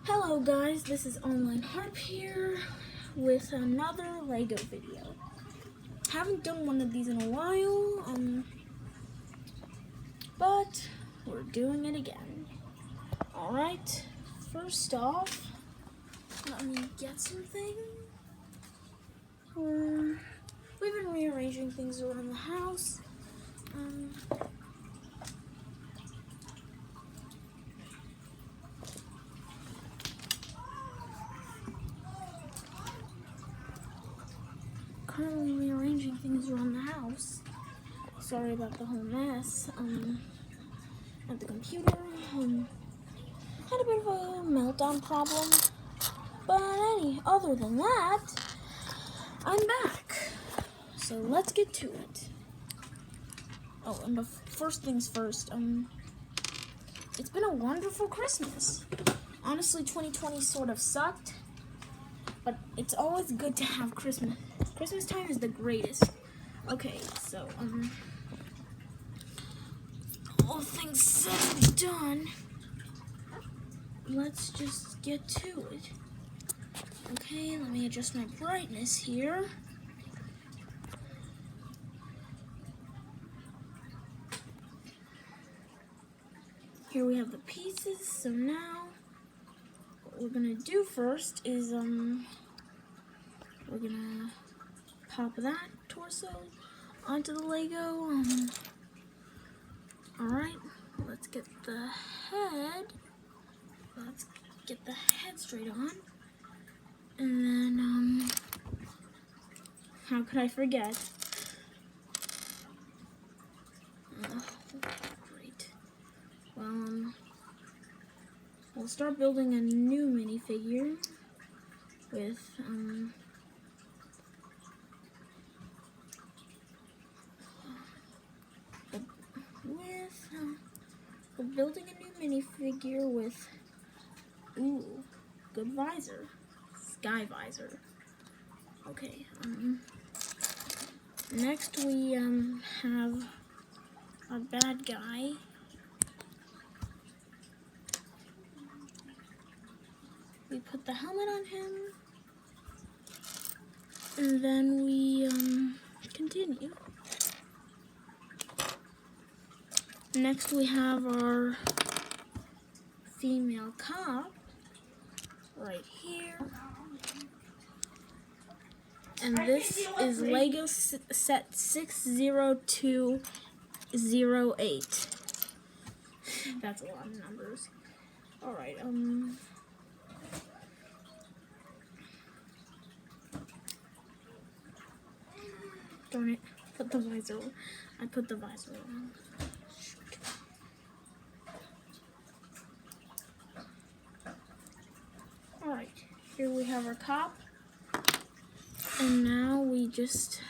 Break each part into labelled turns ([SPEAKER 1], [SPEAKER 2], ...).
[SPEAKER 1] Hello guys, this is Online Harp here with another Lego video. Haven't done one of these in a while, but we're doing it again. Alright, first off, let me get something. We've been rearranging things around the house. Currently rearranging things around the house. Sorry about the whole mess. At the computer, had a bit of a meltdown problem. But other than that, I'm back. So let's get to it. Oh, and first things first, it's been a wonderful Christmas. Honestly, 2020 sort of sucked, but it's always good to have Christmas. Christmas time is the greatest. Okay, so, all things said and done, let's just get to it. Okay, let me adjust my brightness here. Here we have the pieces, so now what we're gonna do first is, we're gonna pop that torso onto the Lego. Alright, let's get the head. Let's get the head straight on. And then, how could I forget? Oh, great. Well, we'll start building a new minifigure with, we're building a new minifigure with, good visor, sky visor. Okay, next we, have our bad guy. We put the helmet on him, and then we, continue. Next we have our female cop right here. And this is Lego set 60208. That's a lot of numbers. Alright, darn it, put the visor on. I put the visor on. Shoot. Alright, here we have our cop. And now we just,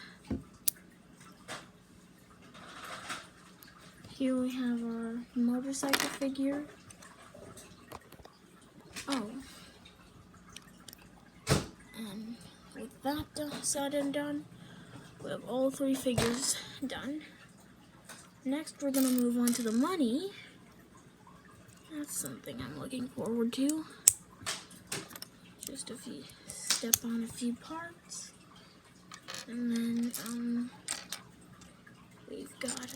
[SPEAKER 1] here we have our motorcycle figure. Oh, and with that said and done, we have all three figures done. Next, we're gonna move on to the money. That's something I'm looking forward to. Just step on a few parts. And then, we've got,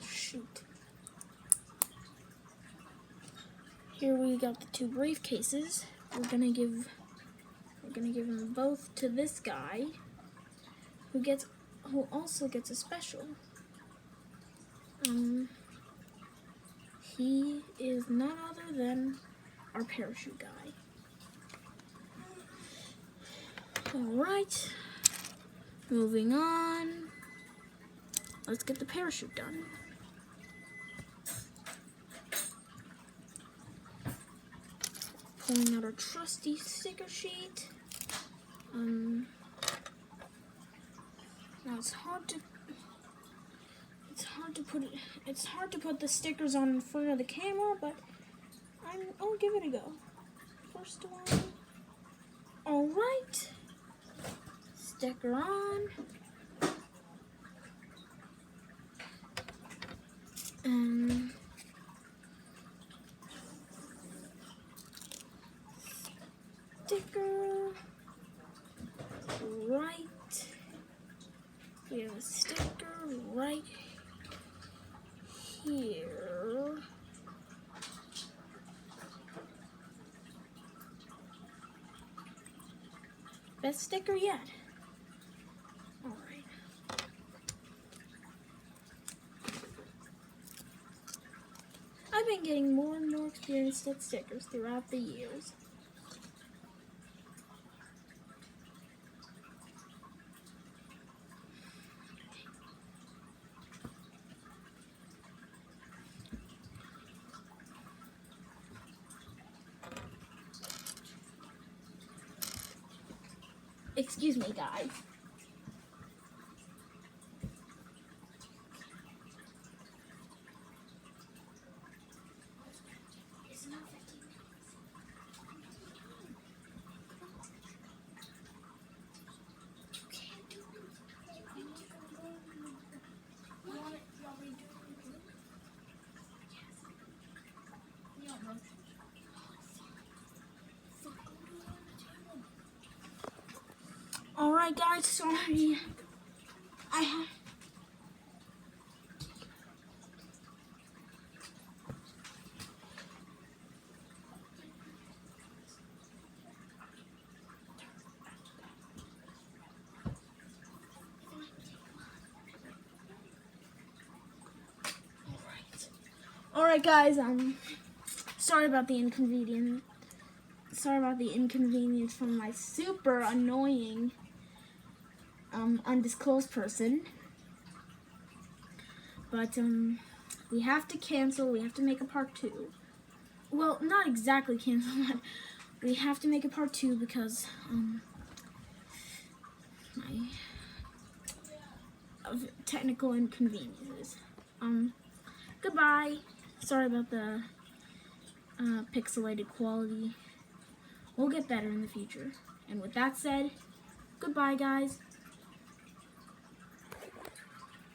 [SPEAKER 1] shoot. Here we got the two briefcases. We're gonna give them both to this guy, who also gets a special. He is none other than our parachute guy. Alright, moving on. Let's get the parachute done. Pulling out our trusty sticker sheet. Now it's hard to put the stickers on in front of the camera, but I'll give it a go. First one. Alright. sticker on. And sticker right. We have a sticker right here. Best sticker yet. Alright. I've been getting more and more experienced at stickers throughout the years. Excuse me, guys. It's not 15 minutes. You can't do it. You need to go home. You want me to do it? Yes. Yeah, bro. Alright guys, sorry. I have Alright guys, sorry about the inconvenience. Sorry about the inconvenience from my super annoying undisclosed person. But we have to cancel. We have to make a part 2. Well, not exactly cancel, but we have to make a part 2 because of technical inconveniences. Goodbye. Sorry about the pixelated quality. We'll get better in the future. And with that said, goodbye, guys.